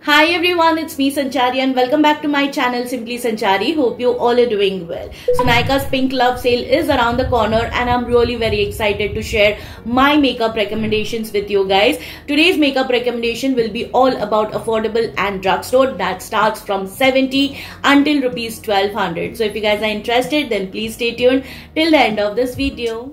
Hi everyone, it's me Sanchari and welcome back to my channel Simply Sanchari. Hope you all are doing well. So Nykaa's Pink Love sale is around the corner and I'm really very excited to share my makeup recommendations with you guys. Today's makeup recommendation will be all about affordable and drugstore that starts from 70 until rupees 1200. So if you guys are interested, then please stay tuned till the end of this video.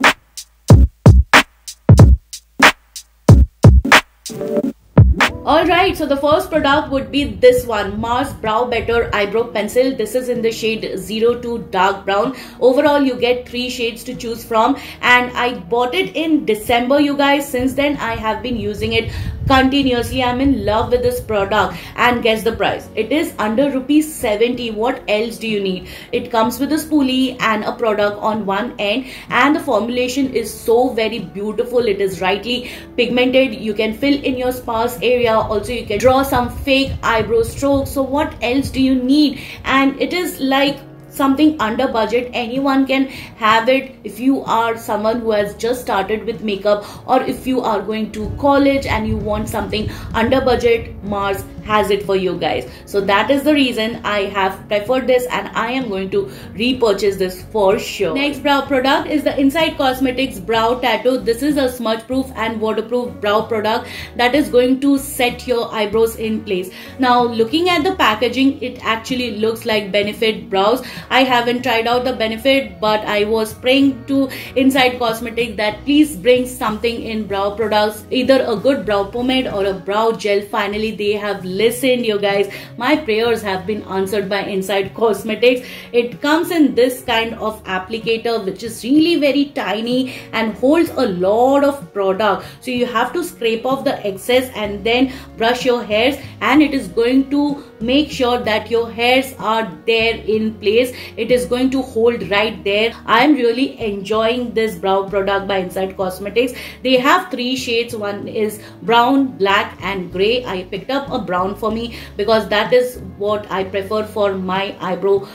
Alright, so the first product would be this one, Mars Brow Better Eyebrow Pencil. This is in the shade 02 Dark Brown. Overall, you get 3 shades to choose from and I bought it in December, you guys. Since then, I have been using it continuously. I'm in love with this product and guess the price. It is under rupees 70. What else do you need? It comes with a spoolie and a product on one end and the formulation is so very beautiful. It is rightly pigmented. You can fill in your sparse area. Also, you can draw some fake eyebrow strokes. So what else do you need? And it is like something under budget. Anyone can have it if you are someone who has just started with makeup, or if you are going to college and you want something under budget. Mars has it for you guys. So that is the reason I have preferred this and I am going to repurchase this for sure. Next brow product is the Inside Cosmetics Brow Tattoo. This is a smudge proof and waterproof brow product that is going to set your eyebrows in place. Now looking at the packaging, it actually looks like Benefit Brows. I haven't tried out the Benefit, but I was praying to Inside Cosmetics that please bring something in brow products, either a good brow pomade or a brow gel. Finally they have listened, you guys. My prayers have been answered by Inside Cosmetics. It comes in this kind of applicator which is really very tiny and holds a lot of product. So you have to scrape off the excess and then brush your hairs, and it is going to make sure that your hairs are there in place. It is going to hold right there. I am really enjoying this brow product by Inside Cosmetics. They have 3 shades. One is brown, black and grey. I picked up a brown for me because that is what I prefer for my eyebrow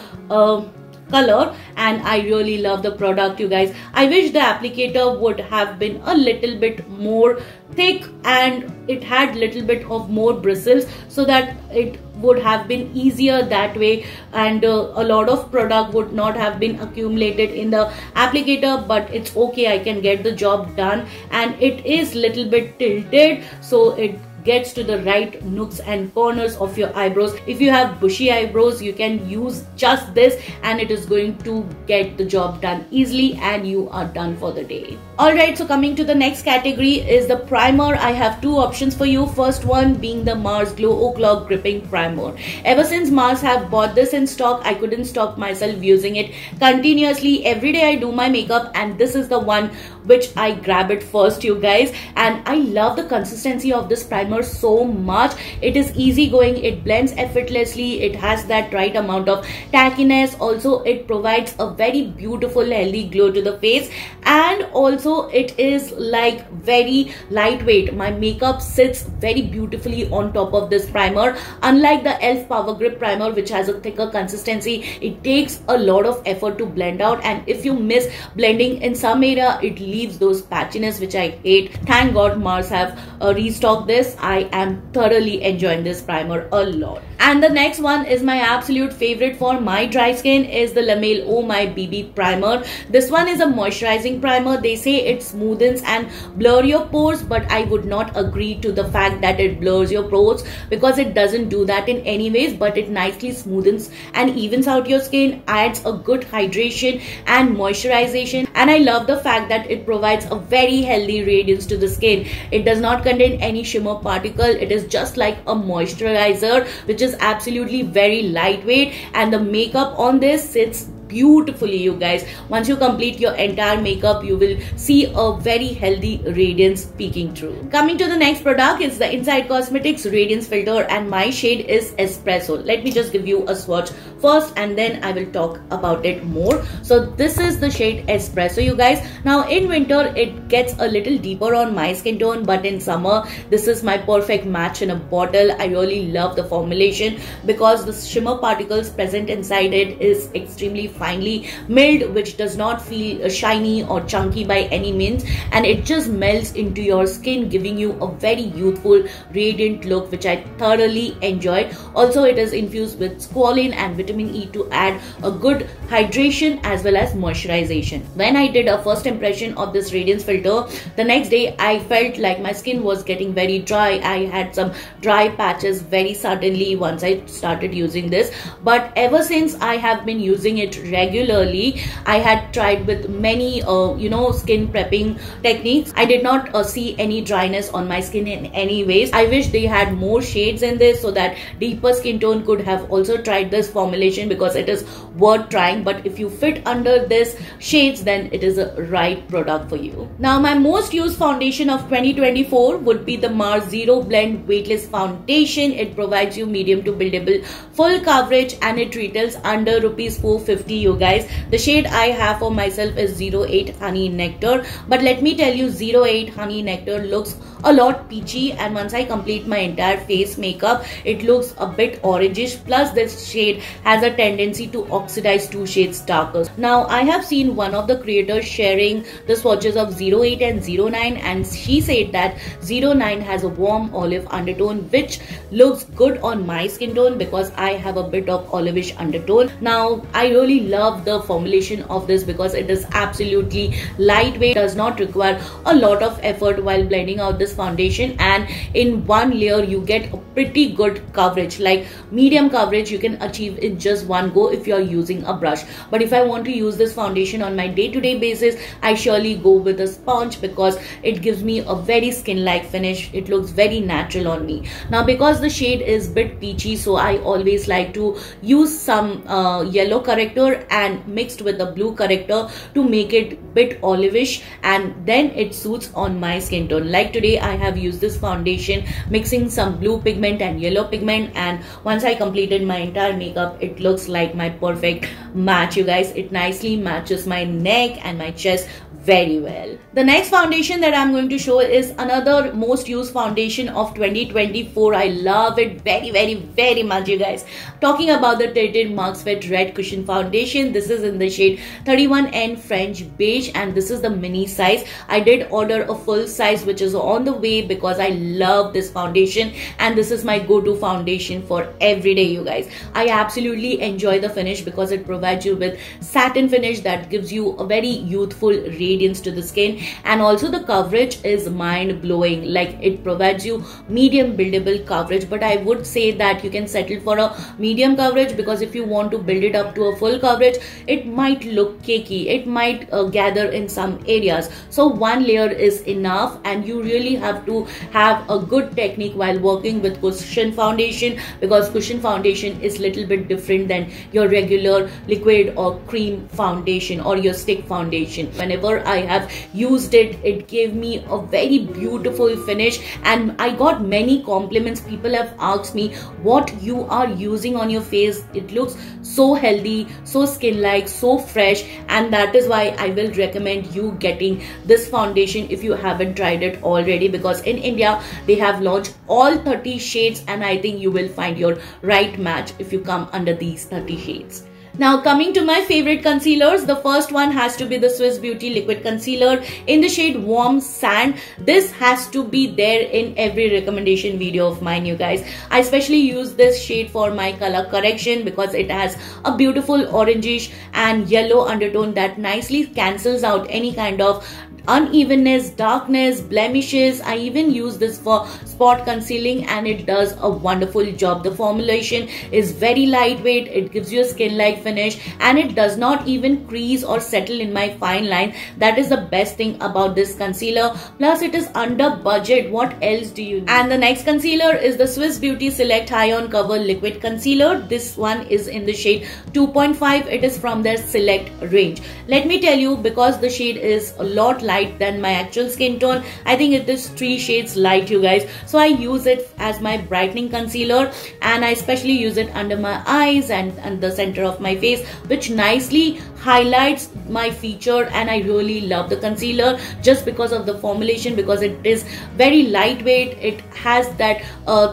color, and I really love the product, you guys. I wish the applicator would have been a little bit more thick and it had little bit of more bristles so that it would have been easier that way, and a lot of product would not have been accumulated in the applicator, but it's okay. I can get the job done, and it is little bit tilted so it gets to the right nooks and corners of your eyebrows. If you have bushy eyebrows, you can use just this and it is going to get the job done easily and you are done for the day. Alright, so coming to the next category is the primer. I have 2 options for you. First one being the Mars Glow O'Clock Gripping Primer. Ever since Mars have bought this in stock, I couldn't stop myself using it continuously. Every day I do my makeup and this is the one which I grab it first, you guys. And I love the consistency of this primer so much. It is easy going, it blends effortlessly, it has that right amount of tackiness. Also it provides a very beautiful healthy glow to the face, and also it is like very lightweight. My makeup sits very beautifully on top of this primer. Unlike the e.l.f. Power Grip Primer which has a thicker consistency, it takes a lot of effort to blend out, and if you miss blending in some area, it leaves those patchiness which I hate. Thank God Mars have restocked this. I am thoroughly enjoying this primer a lot. And the next one is my absolute favorite for my dry skin is the La Mer Oh My BB Primer. This one is a moisturizing primer. They say it smoothens and blur your pores, but I would not agree to the fact that it blurs your pores, because it doesn't do that in any ways, but it nicely smoothens and evens out your skin, adds a good hydration and moisturization, and I love the fact that it provides a very healthy radiance to the skin. It does not contain any shimmer particle. It is just like a moisturizer which is absolutely very lightweight, and the makeup on this sits beautifully, you guys. Once you complete your entire makeup, you will see a very healthy radiance peeking through. Coming to the next product is the Inside Cosmetics Radiance Filter, and my shade is Espresso. Let me just give you a swatch first and then I will talk about it more. So this is the shade Espresso, you guys. Now in winter it gets a little deeper on my skin tone, but in summer this is my perfect match in a bottle. I really love the formulation because the shimmer particles present inside it is extremely finely milled, which does not feel shiny or chunky by any means, and it just melts into your skin, giving you a very youthful, radiant look, which I thoroughly enjoy. Also, it is infused with squalene and vitamin E to add a good hydration as well as moisturization. When I did a first impression of this radiance filter, the next day I felt like my skin was getting very dry. I had some dry patches very suddenly once I started using this, but ever since I have been using it regularly, I had tried with many skin prepping techniques. I did not see any dryness on my skin in any ways. I wish they had more shades in this so that deeper skin tone could have also tried this formulation, because it is worth trying. But if you fit under this shades, then it is a right product for you. Now, my most used foundation of 2024 would be the Mars Zero Blend Weightless Foundation. It provides you medium to buildable full coverage, and it retails under rupees 450, you guys. The shade I have for myself is 08 Honey Nectar, but let me tell you, 08 Honey Nectar looks a lot peachy, and once I complete my entire face makeup, it looks a bit orangish. Plus, this shade has a tendency to oxidize 2 shades darker. Now, I have seen one of the creators sharing the swatches of 08 and 09, and she said that 09 has a warm olive undertone, which looks good on my skin tone because I have a bit of olivish undertone. Now, I really love the formulation of this because it is absolutely lightweight, does not require a lot of effort while blending out this foundation, and in one layer you get a pretty good coverage. Like medium coverage you can achieve in just one go if you are using a brush. But if I want to use this foundation on my day-to-day basis, I surely go with a sponge because it gives me a very skin-like finish. It looks very natural on me. Now, because the shade is a bit peachy, so I always like to use some yellow corrector and mixed with the blue corrector to make it a bit olivish, and then it suits on my skin tone. Like today, I have used this foundation mixing some blue pigment and yellow pigment, and once I completed my entire makeup, it looks like my perfect match, you guys. It nicely matches my neck and my chest very well. The next foundation that I'm going to show is another most used foundation of 2024. I love it very much, you guys. Talking about the Tinted Marks Fit Red Cushion Foundation. This is in the shade 31N French Beige, and this is the mini size. I did order a full size which is on the way because I love this foundation, and this is my go-to foundation for every day, you guys. I absolutely enjoy the finish because it provides you with satin finish that gives you a very youthful radiance to the skin, and also the coverage is mind-blowing. Like, it provides you medium buildable coverage, but I would say that you can settle for a medium coverage, because if you want to build it up to a full coverage, it might look cakey, it might gather in some areas. So one layer is enough, and you really have to have a good technique while working with cushion foundation, because cushion foundation is little bit different than your regular liquid or cream foundation or your stick foundation. Whenever I have used it, it gave me a very beautiful finish, and I got many compliments. People have asked me what you are using on your face. It looks so healthy, so skin-like, so fresh, and that is why I will recommend you getting this foundation if you haven't tried it already, because in India they have launched all 30 shades, and I think you will find your right match if you come under these 30 shades. Now, coming to my favorite concealers, the first one has to be the Swiss Beauty Liquid Concealer in the shade Warm Sand. This has to be there in every recommendation video of mine, you guys. I especially use this shade for my color correction because it has a beautiful orangish and yellow undertone that nicely cancels out any kind of unevenness, darkness, blemishes. I even use this for spot concealing, and it does a wonderful job. The formulation is very lightweight, it gives you a skin-like finish, and it does not even crease or settle in my fine line. That is the best thing about this concealer. Plus, it is under budget. What else do you need? And the next concealer is the Swiss Beauty Select High On Cover Liquid Concealer. This one is in the shade 2.5. It is from their Select range. Let me tell you, because the shade is a lot light than my actual skin tone, I think it is 3 shades light, you guys. So I use it as my brightening concealer, and I especially use it under my eyes and the center of my face, which nicely highlights my feature, and I really love the concealer just because of the formulation, because it is very lightweight. It has that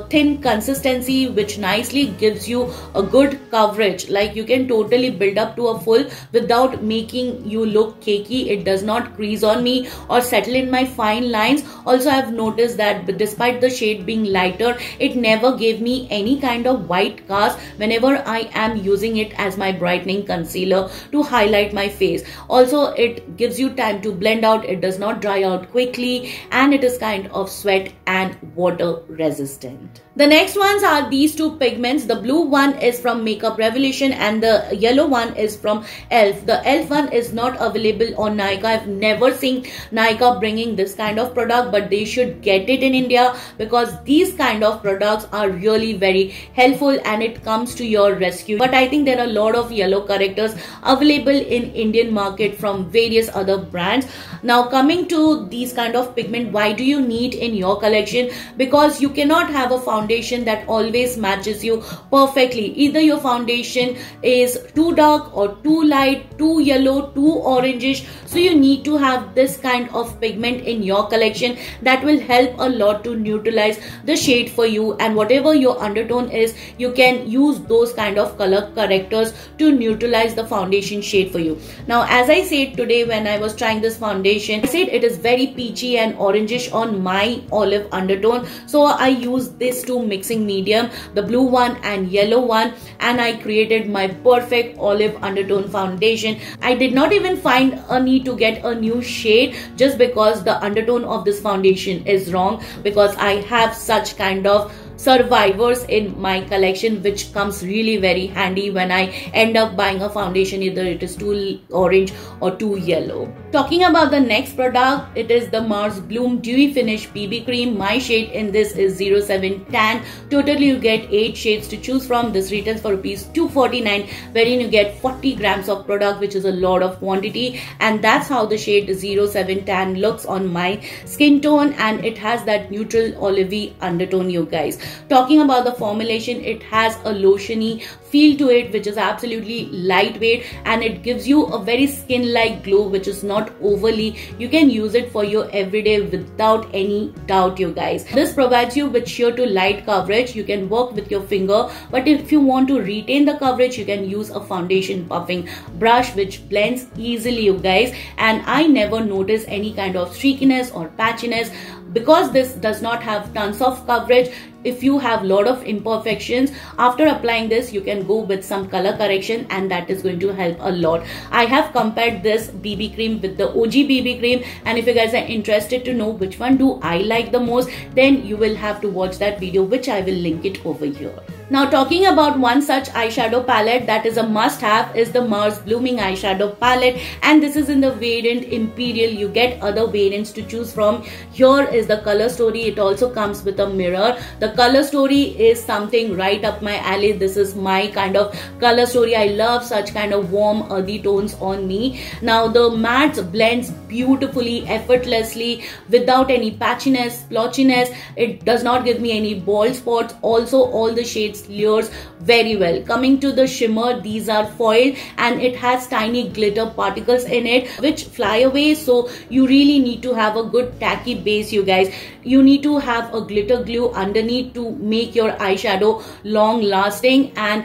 thin consistency which nicely gives you a good coverage. Like you can totally build up to a full without making you look cakey. It does not crease on me or settle in my fine lines. Also, I've noticed that despite the shade being lighter, it never gave me any kind of white cast whenever I am using it as my brightening concealer to highlight my face. Also, it gives you time to blend out. It does not dry out quickly, and it is kind of sweat and water resistant. The next ones are these two pigments. The blue one is from Makeup Revolution and the yellow one is from e.l.f. The e.l.f. one is not available on Nykaa. I've never seen Nykaa bringing this kind of product, but they should get it in India, because these kind of products are really very helpful and it comes to your rescue. But I think there are a lot of yellow correctors available in Indian market from various other brands. Now, coming to these kind of pigment, why do you need in your collection? Because you cannot have a foundation that always matches you perfectly. Either your foundation is too dark or too light, too yellow, too orangish. So you need to have this kind of pigment in your collection that will help a lot to neutralize the shade for you, and whatever your undertone is, you can use those kind of color correctors to neutralize the foundation shade for you. Now, as I said today when I was trying this foundation, I said it is very peachy and orangish on my olive undertone. So I used this two mixing medium, the blue one and yellow one, and I created my perfect olive undertone foundation. I did not even find a need to get a new shade just because the undertone of this foundation is wrong, because I have such kind of survivors in my collection, which comes really very handy when I end up buying a foundation, either it is too orange or too yellow. Talking about the next product, it is the Mars Bloom Dewy Finish BB Cream. My shade in this is 07 Tan. Totally you get 8 shades to choose from. This retails for ₹249, wherein you get 40 grams of product, which is a lot of quantity, and that's how the shade 07 Tan looks on my skin tone, and it has that neutral olivey undertone, you guys. Talking about the formulation, it has a lotiony feel to it, which is absolutely lightweight, and it gives you a very skin-like glow, which is not overly. You can use it for your everyday without any doubt, you guys. This provides you with sheer to light coverage. You can work with your finger, but if you want to retain the coverage, you can use a foundation buffing brush, which blends easily, you guys. And I never notice any kind of streakiness or patchiness, because this does not have tons of coverage. If you have lot of imperfections, after applying this, you can go with some color correction, and that is going to help a lot. I have compared this BB cream with the OG BB cream, and if you guys are interested to know which one do I like the most, then you will have to watch that video, which I will link it over here. Now, talking about one such eyeshadow palette that is a must-have is the Mars Blooming eyeshadow palette, and this is in the variant Imperial. You get other variants to choose from. Here is the color story. It also comes with a mirror. The color story is something right up my alley. This is my kind of color story. I love such kind of warm earthy tones on me. Now, the matte blends beautifully, effortlessly, without any patchiness, splotchiness. It does not give me any bald spots. Also, all the shades layers very well. Coming to the shimmer, these are foil, and it has tiny glitter particles in it which fly away. So you really need to have a good tacky base, you guys. You need to have a glitter glue underneath to make your eyeshadow long lasting, and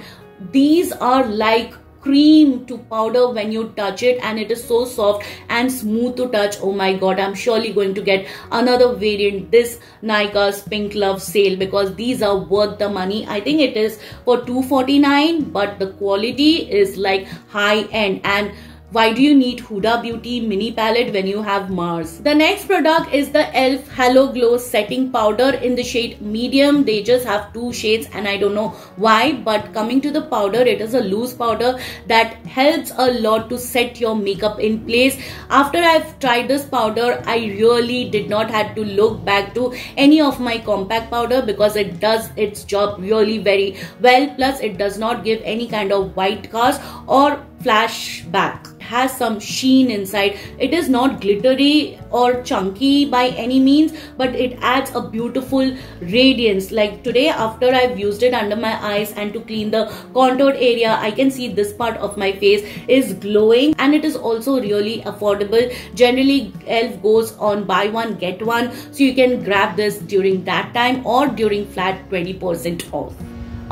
these are like cream to powder when you touch it, and it is so soft and smooth to touch. Oh my god, I'm surely going to get another variant this Nykaa's Pink Love sale, because these are worth the money. I think it is for $249, but the quality is like high end. And why do you need Huda Beauty mini palette when you have Mars? The next product is the e.l.f. Halo Glow setting powder in the shade medium. They just have 2 shades, and I don't know why, but coming to the powder, it is a loose powder that helps a lot to set your makeup in place. After I've tried this powder, I really did not have to look back to any of my compact powder, because it does its job really very well. Plus, it does not give any kind of white cast or flashback. Has some sheen inside. It is not glittery or chunky by any means, but it adds a beautiful radiance. Like today, after I've used it under my eyes and to clean the contoured area, I can see this part of my face is glowing, and it is also really affordable. Generally, e.l.f. goes on buy one get one, so you can grab this during that time or during flat 20% off.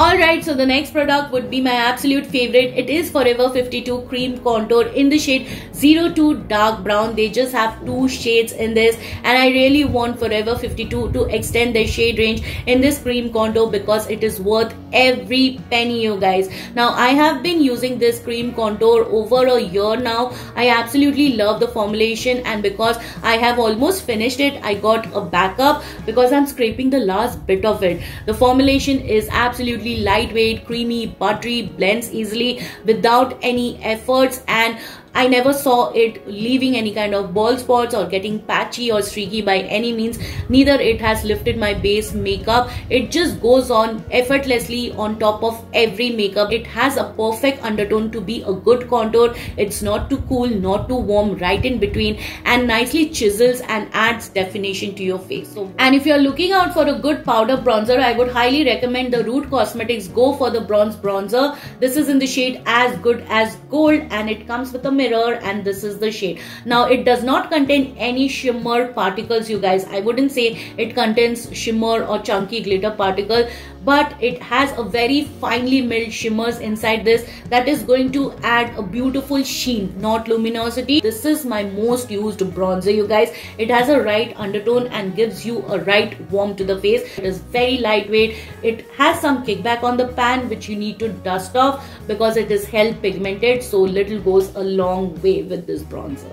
Alright, so the next product would be my absolute favorite. It is Forever 52 Cream Contour in the shade 02 Dark Brown. They just have 2 shades in this, and I really want Forever 52 to extend their shade range in this cream contour because it is worth every penny, you guys. Now, I have been using this cream contour over a year now. I absolutely love the formulation, and because I have almost finished it, I got a backup because I'm scraping the last bit of it. The formulation is absolutely lightweight, creamy, buttery, blends easily without any efforts, and I never saw it leaving any kind of bald spots or getting patchy or streaky by any means. Neither it has lifted my base makeup. It just goes on effortlessly on top of every makeup. It has a perfect undertone to be a good contour. It's not too cool, not too warm, right in between, and nicely chisels and adds definition to your face. And if you're looking out for a good powder bronzer, I would highly recommend the Root Cosmetics Go for the Bronze Bronzer. This is in the shade As Good As Gold, and it comes with a mirror, and this is the shade. Now, it does not contain any shimmer particles, you guys. I wouldn't say it contains shimmer or chunky glitter particle, but it has a very finely milled shimmers inside this that is going to add a beautiful sheen, not luminosity. This is my most used bronzer, you guys. It has a right undertone and gives you a right warmth to the face. It is very lightweight. It has some kickback on the pan which you need to dust off because it is hell pigmented, so little goes a long way with this bronzer.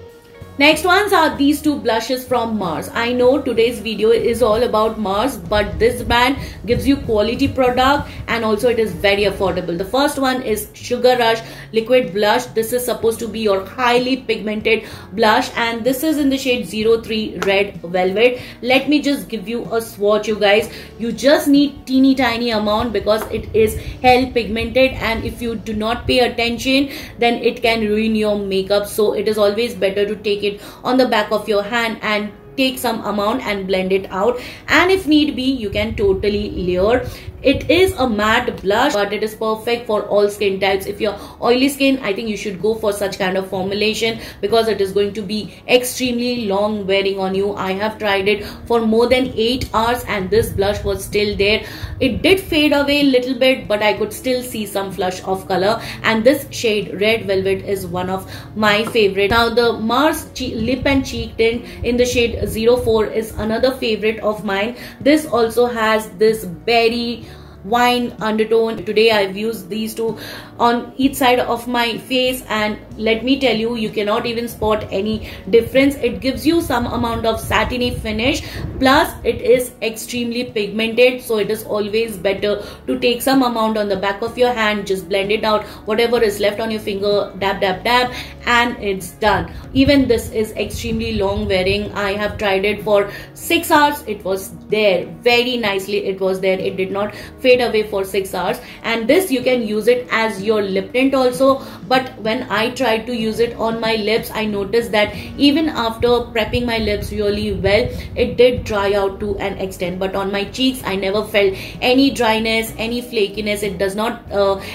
Next ones are these 2 blushes from Mars. I know today's video is all about Mars, but this brand gives you quality product and also it is very affordable. The first one is Sugar Rush Liquid Blush. This is supposed to be your highly pigmented blush, and this is in the shade 03 Red Velvet. Let me just give you a swatch, you guys. You just need teeny tiny amount because it is hell pigmented, and if you do not pay attention, then it can ruin your makeup. So it is always better to take it on the back of your hand and take some amount and blend it out, and if need be you can totally layer. It is a matte blush, but it is perfect for all skin types. If you're oily skin, I think you should go for such kind of formulation because it is going to be extremely long wearing on you. I have tried it for more than 8 hours and this blush was still there. It did fade away a little bit, but I could still see some flush of color, and this shade Red Velvet is one of my favorite. Now, the Mars lip and cheek tint in the shade 04 is another favorite of mine. This also has this berry wine undertone. Today I've used these 2 on each side of my face, and let me tell you, you cannot even spot any difference. It gives you some amount of satiny finish, plus it is extremely pigmented, so it is always better to take some amount on the back of your hand, just blend it out, whatever is left on your finger, dab dab dab, and it's done. Even this is extremely long wearing. I have tried it for 6 hours. It was there very nicely. It was there. It did not fade away for 6 hours, and this you can use it as your lip tint also. But when I tried to use it on my lips, I noticed that even after prepping my lips really well, it did dry out to an extent, but on my cheeks I never felt any dryness, any flakiness. It does not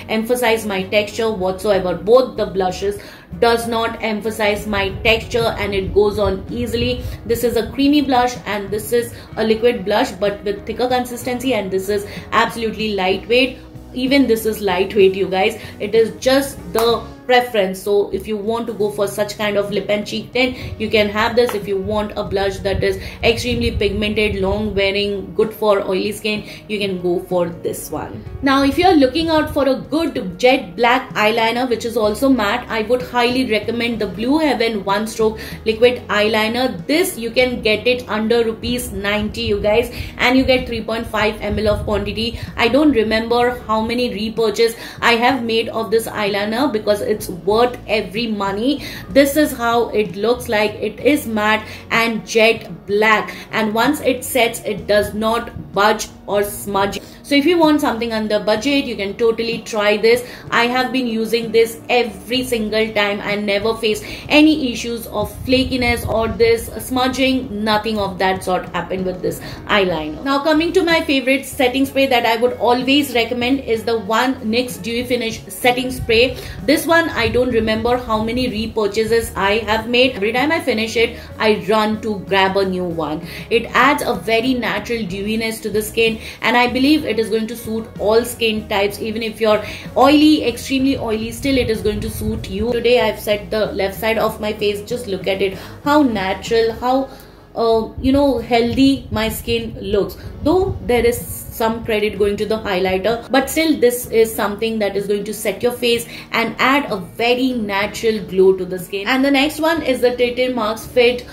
emphasize my texture whatsoever. Both the blushes does not emphasize my texture and it goes on easily. This is a creamy blush and this is a liquid blush but with thicker consistency, and this is absolutely lightweight. Even this is lightweight, you guys. It is just the preference. So if you want to go for such kind of lip and cheek tint, you can have this. If you want a blush that is extremely pigmented, long wearing, good for oily skin, you can go for this one. Now, if you're looking out for a good jet black eyeliner which is also matte, I would highly recommend the Blue Heaven One Stroke Liquid Eyeliner. This you can get it under ₹90, you guys, and you get 3.5 ml of quantity. I don't remember how many repurchase I have made of this eyeliner because it's worth every money. This is how it looks like. It is matte and jet black, and once it sets, it does not budge or smudge. So if you want something under budget, you can totally try this. I have been using this every single time. I never face any issues of flakiness or this smudging. Nothing of that sort happened with this eyeliner. Now coming to my favorite setting spray that I would always recommend is the one NYX Dewy Finish setting spray. This one, I don't remember how many repurchases I have made. Every time I finish it, I run to grab a new one. It adds a very natural dewiness to the skin, and I believe it is going to suit all skin types. Even if you're oily, extremely oily, still it is going to suit you. Today I've set the left side of my face. Just look at it, how natural, how healthy my skin looks. Though there is some credit going to the highlighter, but still this is something that is going to set your face and add a very natural glow to the skin. And the next one is the Tete Marks Fit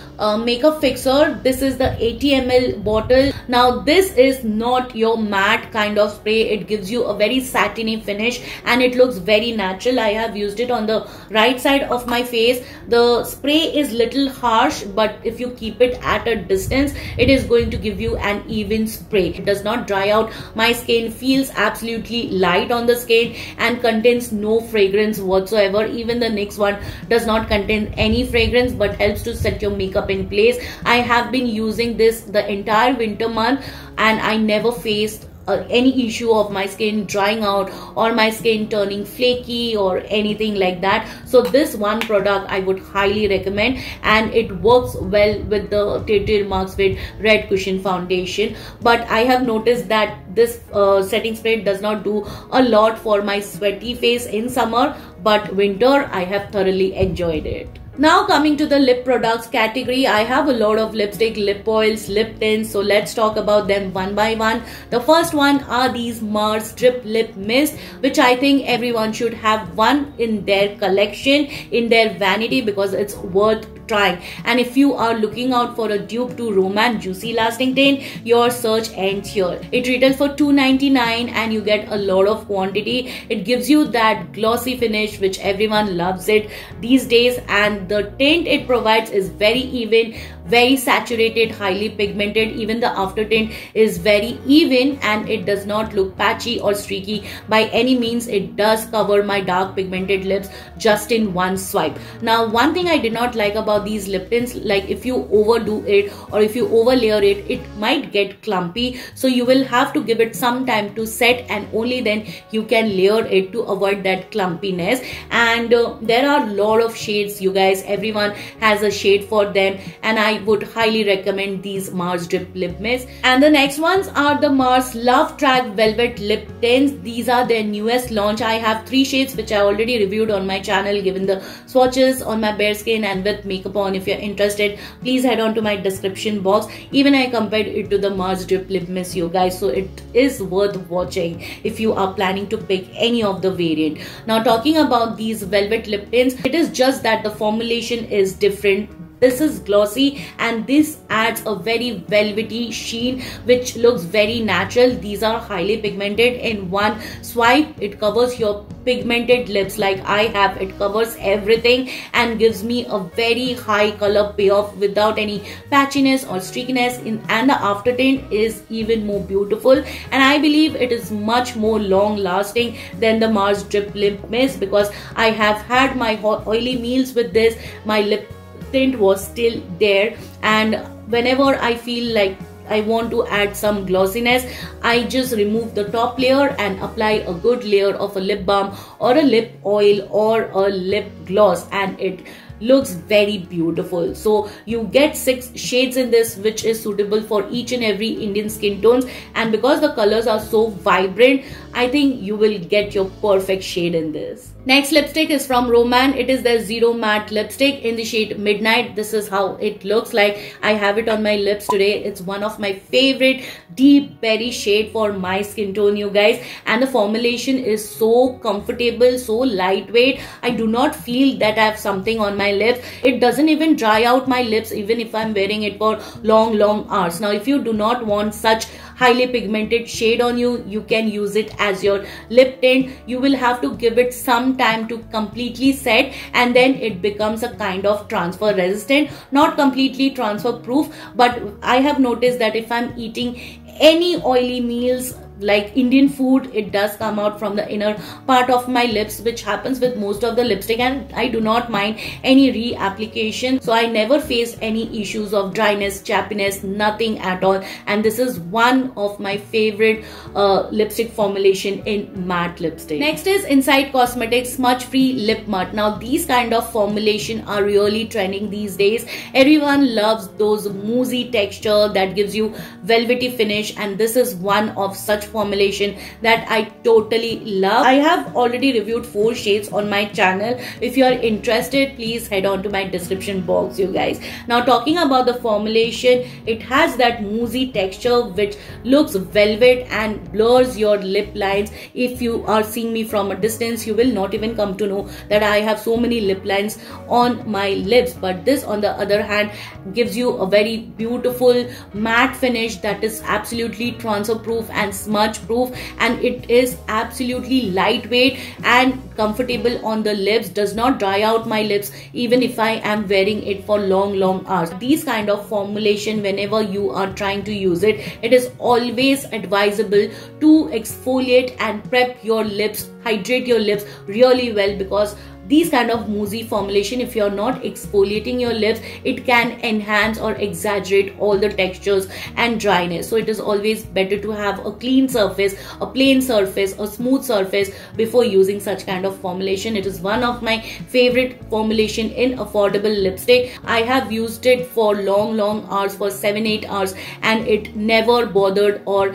makeup fixer. This is the 80 ml bottle. Now this is not your matte kind of spray. It gives you a very satiny finish and it looks very natural. I have used it on the right side of my face. The spray is little harsh, but if you keep it at a distance, it is going to give you an even spray. It does not dry out. My skin feels absolutely light on the skin and contains no fragrance whatsoever. Even the NYX one does not contain any fragrance but helps to set your makeup in place. I have been using this the entire winter month and I never faced any issue of my skin drying out or my skin turning flaky or anything like that. So this one product I would highly recommend, and it works well with the Tete Marks Fit Red Cushion Foundation. But I have noticed that this setting spray does not do a lot for my sweaty face in summer, but winter I have thoroughly enjoyed it. Now coming to the lip products category, I have a lot of lipstick, lip oils, lip tints, so let's talk about them one by one. The first one are these Mars Drip Lip Mist, which I think everyone should have one in their collection, in their vanity, because it's worth trying. And if you are looking out for a dupe to Romance Juicy Lasting Tint, your search ends here. It retails for $2.99 and you get a lot of quantity. It gives you that glossy finish which everyone loves it these days, and the tint it provides is very even, very saturated, highly pigmented. Even the after tint is very even and it does not look patchy or streaky by any means. It does cover my dark pigmented lips just in one swipe. Now one thing I did not like about these lip tints, like if you overdo it or if you overlayer it, it might get clumpy, so you will have to give it some time to set and only then you can layer it to avoid that clumpiness. And there are a lot of shades, you guys. Everyone has a shade for them, and I would highly recommend these Mars Drip Lip Mist. And the next ones are the Mars Love Track Velvet Lip Tints. These are their newest launch. I have 3 shades which I already reviewed on my channel, given the swatches on my bare skin and with makeup on. If you're interested, please head on to my description box. Even I compared it to the Mars Drip Lip Mist, you guys, so it is worth watching if you are planning to pick any of the variant. Now talking about these velvet lip tints, it is just that the formulation is different. This is glossy and this adds a very velvety sheen which looks very natural. These are highly pigmented. In one swipe, it covers your pigmented lips like I have. It covers everything and gives me a very high color payoff without any patchiness or streakiness. And the aftertint is even more beautiful, and I believe it is much more long lasting than the Mars Drip Lip Mist, because I have had my oily meals with this. My lip tint was still there, and whenever I feel like I want to add some glossiness, I just remove the top layer and apply a good layer of a lip balm or a lip oil or a lip gloss, and it looks very beautiful. So you get 6 shades in this, which is suitable for each and every Indian skin tones, and because the colors are so vibrant, I think you will get your perfect shade in this. Next lipstick is from Romance. It is their Zero Matte lipstick in the shade Midnight. This is how it looks like. I have it on my lips today. It's one of my favorite deep berry shade for my skin tone, you guys, and the formulation is so comfortable, so lightweight. I do not feel that I have something on my lips. It doesn't even dry out my lips even if I'm wearing it for long hours. Now if you do not want such highly pigmented shade on you, you can use it as your lip tint. You will have to give it some time to completely set, and then it becomes a kind of transfer resistant, not completely transfer proof, but I have noticed that if I'm eating any oily meals like Indian food, it does come out from the inner part of my lips, which happens with most of the lipstick, and I do not mind any reapplication. So I never faced any issues of dryness, chappiness, nothing at all. And this is one of my favorite lipstick formulation in matte lipstick. Next is Inside Cosmetics Smudge Free Lip Matte. Now these kind of formulation are really trending these days. Everyone loves those moussey texture that gives you velvety finish, and this is one of such formulation that I totally love. I have already reviewed 4 shades on my channel. If you are interested, please head on to my description box, you guys. Now talking about the formulation, it has that moussey texture which looks velvet and blurs your lip lines. If you are seeing me from a distance, you will not even come to know that I have so many lip lines on my lips. But this on the other hand gives you a very beautiful matte finish that is absolutely transfer proof and smudge proof, and it is absolutely lightweight and comfortable on the lips, does not dry out my lips even if I am wearing it for long hours. These kind of formulation, whenever you are trying to use it, it is always advisable to exfoliate and prep your lips, hydrate your lips really well, because these kind of moussey formulation, if you're not exfoliating your lips, it can enhance or exaggerate all the textures and dryness. So it is always better to have a clean surface, a plain surface, a smooth surface before using such kind of formulation. It is one of my favorite formulation in affordable lipstick. I have used it for long hours, for 7-8 hours, and it never bothered or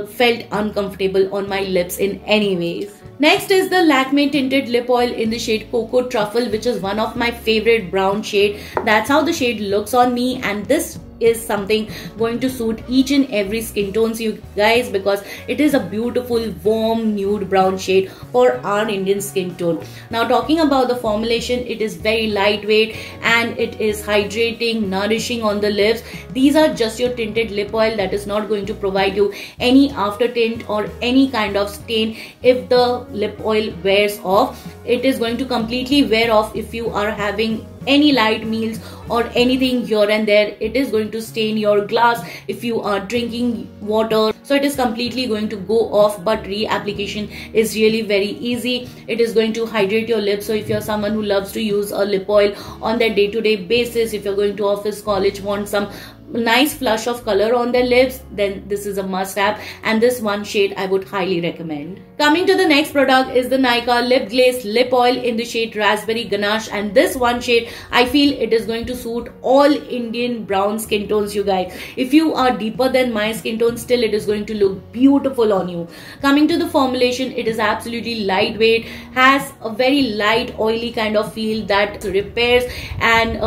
felt uncomfortable on my lips in any ways. Next is the Lakme Tinted Lip Oil in the shade Cocoa Truffle, which is one of my favorite brown shade. That's how the shade looks on me, and this is something going to suit each and every skin tones, you guys, because it is a beautiful warm nude brown shade for our Indian skin tone. Now talking about the formulation, it is very lightweight and it is hydrating, nourishing on the lips. These are just your tinted lip oil that is not going to provide you any after tint or any kind of stain if the lip oil wears off. It is going to completely wear off if you are having any light meals or anything here and there. It is going to stain your glass if you are drinking water. So it is completely going to go off, but reapplication is really very easy. It is going to hydrate your lips. So if you're someone who loves to use a lip oil on their day-to-day basis, if you're going to office, college, want some nice flush of color on their lips, then this is a must-have, and this one shade I would highly recommend. Coming to the next product is the Nykaa Lip Glaze Lip Oil in the shade Raspberry Ganache, and this one shade I feel it is going to suit all Indian brown skin tones, you guys. If you are deeper than my skin tone, still it is going to look beautiful on you. Coming to the formulation, it is absolutely lightweight, has a very light oily kind of feel that repairs and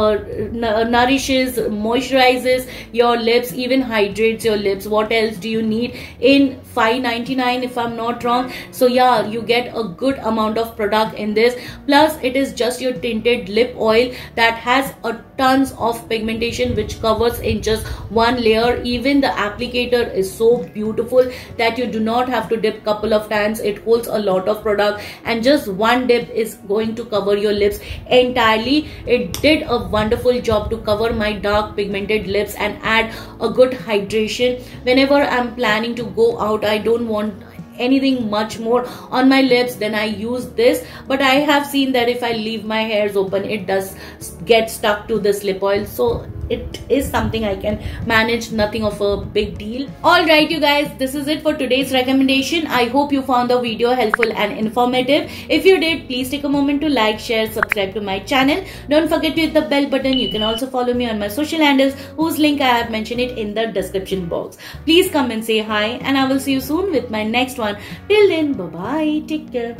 nourishes, moisturizes your lips, even hydrates your lips. What else do you need in $5.99 if I'm not wrong? So yeah, you get a good amount of product in this. Plus it is just your tinted lip oil that has a tons of pigmentation which covers in just one layer. Even the applicator is so beautiful that you do not have to dip couple of times. It holds a lot of product and just one dip is going to cover your lips entirely. It did a wonderful job to cover my dark pigmented lips and add a good hydration. Whenever I'm planning to go out, I don't want anything much more on my lips, then I use this. But I have seen that if I leave my hairs open, it does get stuck to this lip oil. So it is something I can manage, nothing of a big deal. Alright you guys, this is it for today's recommendation. I hope you found the video helpful and informative. If you did, please take a moment to like, share, subscribe to my channel. Don't forget to hit the bell button. You can also follow me on my social handles, whose link I have mentioned it in the description box. Please come and say hi, and I will see you soon with my next one. Till then, bye bye, take care.